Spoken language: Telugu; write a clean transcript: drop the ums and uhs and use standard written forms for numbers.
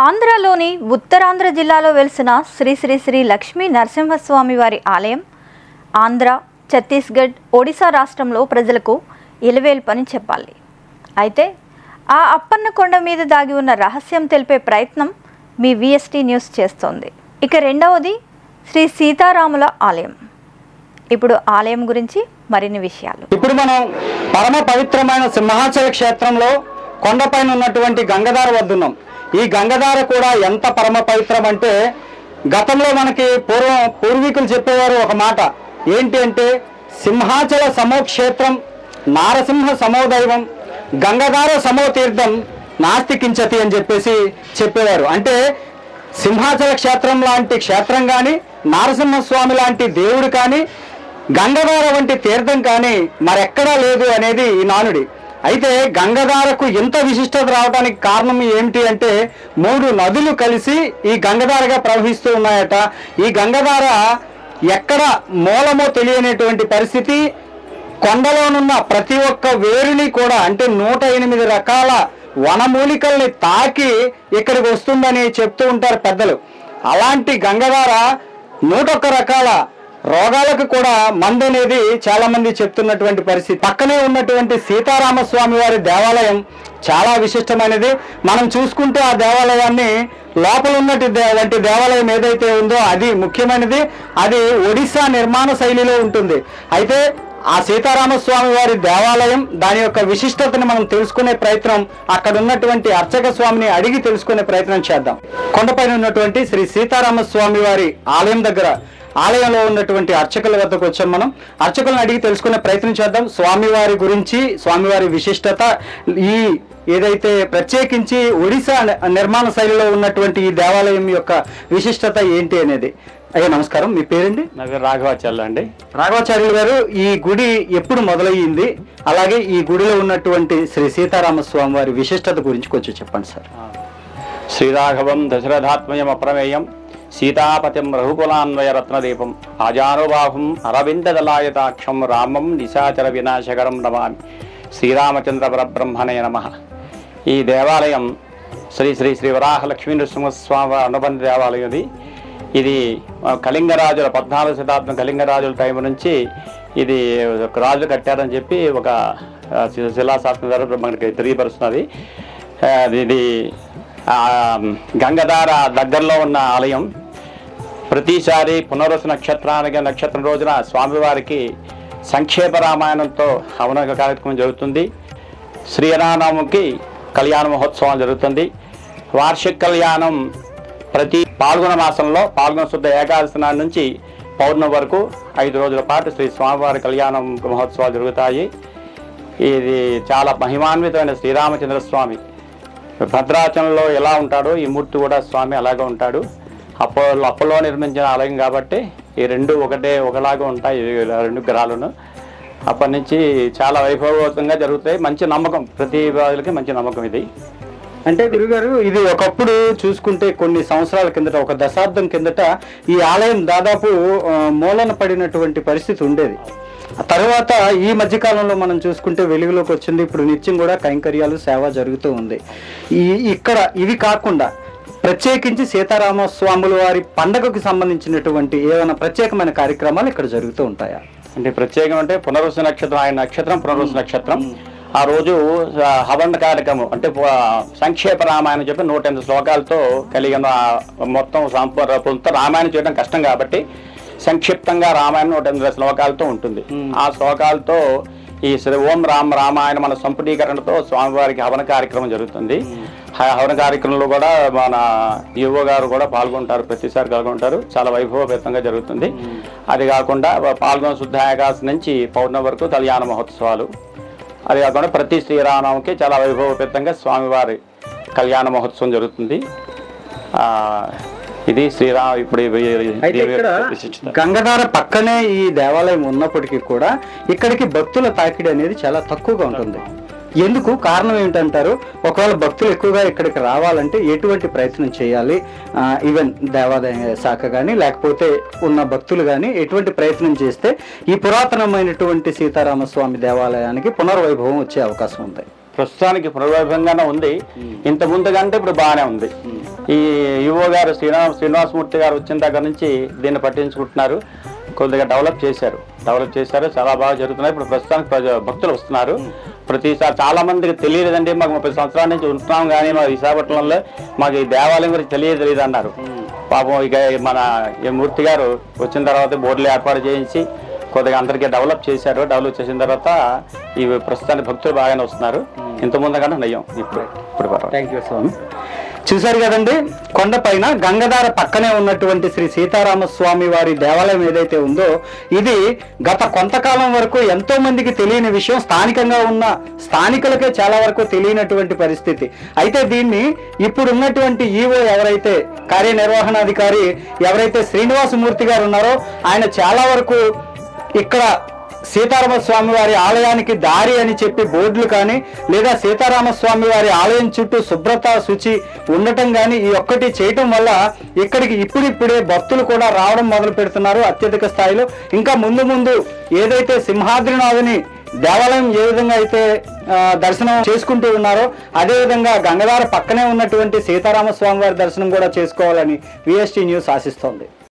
ఆంధ్రలోని ఉత్తరాంధ్ర జిల్లాలో వెలిసిన శ్రీ శ్రీ శ్రీ లక్ష్మీ నరసింహస్వామి వారి ఆలయం ఆంధ్ర, ఛత్తీస్గఢ్, ఒడిశా రాష్ట్రంలో ప్రజలకు ఇలవేల్పని చెప్పాలి. అయితే ఆ అప్పన్న కొండ మీద దాగి ఉన్న రహస్యం తెలిపే ప్రయత్నం మీ VST న్యూస్ చేస్తోంది. ఇక రెండవది శ్రీ సీతారాముల ఆలయం. ఇప్పుడు ఆలయం గురించి మరిన్ని విషయాలు. ఇప్పుడు మనం పరమ పవిత్రమైన సింహాచల క్షేత్రంలో కొండపైన ఉన్నటువంటి గంగధార వద్ద ఉన్నాం. ఈ గంగధార కూడా ఎంత పరమ పవిత్రం అంటే, గతంలో మనకి పూర్వీకులు చెప్పేవారు ఒక మాట ఏంటి అంటే, సింహాచల సమోక్షేత్రం నారసింహ సమోదైవం గంగధార సమోతీర్థం నాస్తి కించతి అని చెప్పేవారు. అంటే సింహాచల క్షేత్రం లాంటి క్షేత్రం కానీ, నారసింహస్వామి లాంటి దేవుడు కానీ, గంగధార వంటి తీర్థం కానీ మరెక్కడా లేదు అనేది ఈ నానుడి. అయితే గంగధారకు ఇంత విశిష్టత రావడానికి కారణం ఏమిటి అంటే, 3 నదులు కలిసి ఈ గంగధారగా ప్రవహిస్తూ ఉన్నాయట. ఈ గంగధార ఎక్కడ మూలమో తెలియనటువంటి పరిస్థితి. కొండలోనున్న ప్రతి ఒక్క వేరుని కూడా, అంటే 108 రకాల వనమూలికల్ని తాకి ఇక్కడికి వస్తుందని చెప్తూ ఉంటారు పెద్దలు. అలాంటి గంగధార 101 రకాల రోగాలకు కూడా మందు అనేది చాలా మంది చెప్తున్నటువంటి పరిస్థితి. పక్కనే ఉన్నటువంటి సీతారామస్వామి వారి దేవాలయం చాలా విశిష్టమైనది. మనం చూసుకుంటే ఆ దేవాలయాన్ని లోపల ఉన్నటువంటి దేవాలయం ఏదైతే ఉందో అది ముఖ్యమైనది. అది ఒడిశా నిర్మాణ శైలిలో ఉంటుంది. అయితే ఆ సీతారామస్వామి వారి దేవాలయం, దాని యొక్క విశిష్టతని మనం తెలుసుకునే ప్రయత్నం, అక్కడ ఉన్నటువంటి అర్చక స్వామిని అడిగి తెలుసుకునే ప్రయత్నం చేద్దాం. కొండపైన ఉన్నటువంటి శ్రీ సీతారామస్వామి వారి ఆలయం దగ్గర, ఆలయంలో ఉన్నటువంటి అర్చకుల వద్దకు వచ్చాం. మనం అర్చకులను అడిగి తెలుసుకునే ప్రయత్నం చేద్దాం. స్వామివారి గురించి, స్వామివారి విశిష్టత, ఈ ఏదైతే ప్రత్యేకించి ఒడిశా నిర్మాణ శైలిలో ఉన్నటువంటి ఈ దేవాలయం యొక్క విశిష్టత ఏంటి అనేది. అయ్యా నమస్కారం, మీ పేరండి? నా పేరు రాఘవాచార్యులు అండి. రాఘవాచార్యులు గారు, ఈ గుడి ఎప్పుడు మొదలయ్యింది, అలాగే ఈ గుడిలో ఉన్నటువంటి శ్రీ సీతారామస్వామి వారి విశిష్టత గురించి కొంచెం చెప్పండి సార్. శ్రీరాఘవం దశరథాత్మయం అప్రమేయం సీతాపతిం రఘుకులాన్వయ రత్నదీపం ఆజానుబాహుం అరవిందదలాయతాక్షం రామం నిశాచర వినాశకరం నమామి. శ్రీరామచంద్ర పరబ్రహ్మణే నమః. ఈ దేవాలయం శ్రీ శ్రీ శ్రీ వరాహ లక్ష్మీ నృసింహస్వామి అనుబంధ దేవాలయం. ఇది కళింగరాజుల 14వ శతాబ్దం కళింగరాజుల టైం నుంచి ఇది రాజులు కట్టారని చెప్పి ఒక శిలాశాసనం ద్వారా మనకి తెలియపరుస్తున్నది. ఇది గంగధార దగ్గరలో ఉన్న ఆలయం. ప్రతిసారి పునర్వసు నక్షత్రం రోజున స్వామివారికి సంక్షేప రామాయణంతో హవన కార్యక్రమం జరుగుతుంది. శ్రీరామనవమికి కళ్యాణ మహోత్సవం జరుగుతుంది. వార్షిక కళ్యాణం ప్రతి పాల్గొన మాసంలో పాల్గొన శుద్ధ ఏకాదశి నాటి నుంచి పౌర్ణమి వరకు 5 రోజుల పాటు శ్రీ స్వామివారి కళ్యాణ మహోత్సవాలు జరుగుతాయి. ఇది చాలా మహిమాన్వితమైన శ్రీరామచంద్ర స్వామి. భద్రాచలంలో ఎలా ఉంటాడో ఈ మూర్తి కూడా స్వామి అలాగే ఉంటాడు. అప్పట్లో నిర్మించిన ఆలయం కాబట్టి ఈ రెండు ఒకలాగా ఉంటాయి, 2 గ్రహాలను. అప్పటి నుంచి చాలా వైభవోతంగా జరుగుతాయి. మంచి నమ్మకం, ప్రతి వాళ్ళకి మంచి నమ్మకం ఇది. అంటే గురుగారు, ఇది ఒకప్పుడు చూసుకుంటే కొన్ని సంవత్సరాల కిందట, 1 దశాబ్దం కిందట ఈ ఆలయం దాదాపు మూలన పడినటువంటి పరిస్థితి ఉండేది. తర్వాత ఈ మధ్యకాలంలో మనం చూసుకుంటే వెలుగులోకి వచ్చింది. ఇప్పుడు నిత్యం కూడా కైంకర్యాలు, సేవ జరుగుతూ ఉంది. ఇక్కడ ఇవి కాకుండా ప్రత్యేకించి సీతారామస్వాముల వారి పండగకు సంబంధించినటువంటి ఏమైనా ప్రత్యేకమైన కార్యక్రమాలు ఇక్కడ జరుగుతూ ఉంటాయా? అంటే ప్రత్యేకం అంటే పునర్వసు నక్షత్రం, ఆయన నక్షత్రం పునర్వసు నక్షత్రం. ఆ రోజు హవన కార్యక్రమం అంటే సంక్షేప రామాయణం చెప్పి 108 శ్లోకాలతో కలిగిన మొత్తం సంపూర్ణ రామాయణం చేయడం కష్టం కాబట్టి సంక్షిప్తంగా రామాయణం 108 శ్లోకాలతో ఉంటుంది. ఆ శ్లోకాలతో ఈ శ్రీ ఓం రామాయణ మన సంపుటీకరణతో స్వామివారికి హవన కార్యక్రమం జరుగుతుంది. హవన కార్యక్రమంలో కూడా మన యువ గారు కూడా పాల్గొంటారు, ప్రతిసారి పాల్గొంటారు. చాలా వైభవపేతంగా జరుగుతుంది. అది కాకుండా పాల్గొన శుద్ధ ఏకాదశి నుంచి పౌర్ణమి వరకు కళ్యాణ మహోత్సవాలు. అది కాకుండా ప్రతి శ్రీరామనవమికి చాలా వైభవపేతంగా స్వామివారి కళ్యాణ మహోత్సవం జరుగుతుంది. ఇది శ్రీరామ్. ఇప్పుడు గంగధార పక్కనే ఈ దేవాలయం ఉన్నప్పటికీ కూడా ఇక్కడికి భక్తుల తాకిడి అనేది చాలా తక్కువగా ఉంటుంది. ఎందుకు కారణం ఏమిటంటారు? ఒకవేళ భక్తులు ఎక్కువగా ఇక్కడికి రావాలంటే ఎటువంటి ప్రయత్నం చేయాలి? ఈవెన్ దేవాదాయ శాఖ కానీ లేకపోతే ఉన్న భక్తులు కానీ ఎటువంటి ప్రయత్నం చేస్తే ఈ పురాతనమైనటువంటి సీతారామస్వామి దేవాలయానికి పునర్వైభవం వచ్చే అవకాశం ఉంది? ప్రస్తుతానికి పునర్వైభవంగానే ఉంది. ఇంత ముందు కంటే ఇప్పుడు బాగానే ఉంది. ఈ ఈవో గారు శ్రీనివాసమూర్తి గారు వచ్చిన దగ్గర నుంచి దీన్ని పట్టించుకుంటున్నారు, కొద్దిగా డెవలప్ చేశారు చాలా బాగా జరుగుతున్నాయి. ఇప్పుడు ప్రస్తుతానికి భక్తులు వస్తున్నారు ప్రతిసారి. చాలా మందికి తెలియలేదండి, మాకు 30 సంవత్సరాల నుంచి ఉంటున్నాం కానీ మా విశాఖపట్నంలో మాకు ఈ దేవాలయం గురించి తెలియదు అన్నారు. పాపం ఇక మన ఈ మూర్తి గారు వచ్చిన తర్వాత బోర్డులు ఏర్పాటు చేయించి కొద్దిగా అందరికీ డెవలప్ చేశారు. డెవలప్ చేసిన తర్వాత ఈ ప్రస్తుతానికి భక్తులు బాగానే వస్తున్నారు, ఇంతకుముందు కన్నా నయ్యం ఇప్పుడు థ్యాంక్ యూ స్వామి. చూశారు కదండి, కొండపైన గంగధార పక్కనే ఉన్నటువంటి శ్రీ సీతారామస్వామి వారి దేవాలయం ఏదైతే ఉందో ఇది గత కొంతకాలం వరకు ఎంతో మందికి తెలియని విషయం. స్థానికంగా ఉన్న స్థానికులకే చాలా వరకు తెలియనటువంటి పరిస్థితి. అయితే దీన్ని ఇప్పుడున్నటువంటి ఈవో ఎవరైతే కార్యనిర్వహణాధికారి ఎవరైతే శ్రీనివాసమూర్తి గారు ఉన్నారో ఆయన చాలా వరకు ఇక్కడ సీతారామస్వామి వారి ఆలయానికి దారి అని చెప్పి బోర్డులు కానీ లేదా సీతారామస్వామి వారి ఆలయం చుట్టూ శుభ్రత శుచి ఉండటం కానీ ఈ ఒక్కటి చేయటం వల్ల ఇక్కడికి ఇప్పుడిప్పుడే భక్తులు కూడా రావడం మొదలు పెడుతున్నారు అత్యధిక స్థాయిలో. ఇంకా ముందు ఏదైతే సింహాద్రినాథుని దేవాలయం ఏ విధంగా అయితే దర్శనం చేసుకుంటూ ఉన్నారో అదేవిధంగా గంగధార పక్కనే ఉన్నటువంటి సీతారామస్వామి వారి దర్శనం కూడా చేసుకోవాలని VST న్యూస్ ఆశిస్తోంది.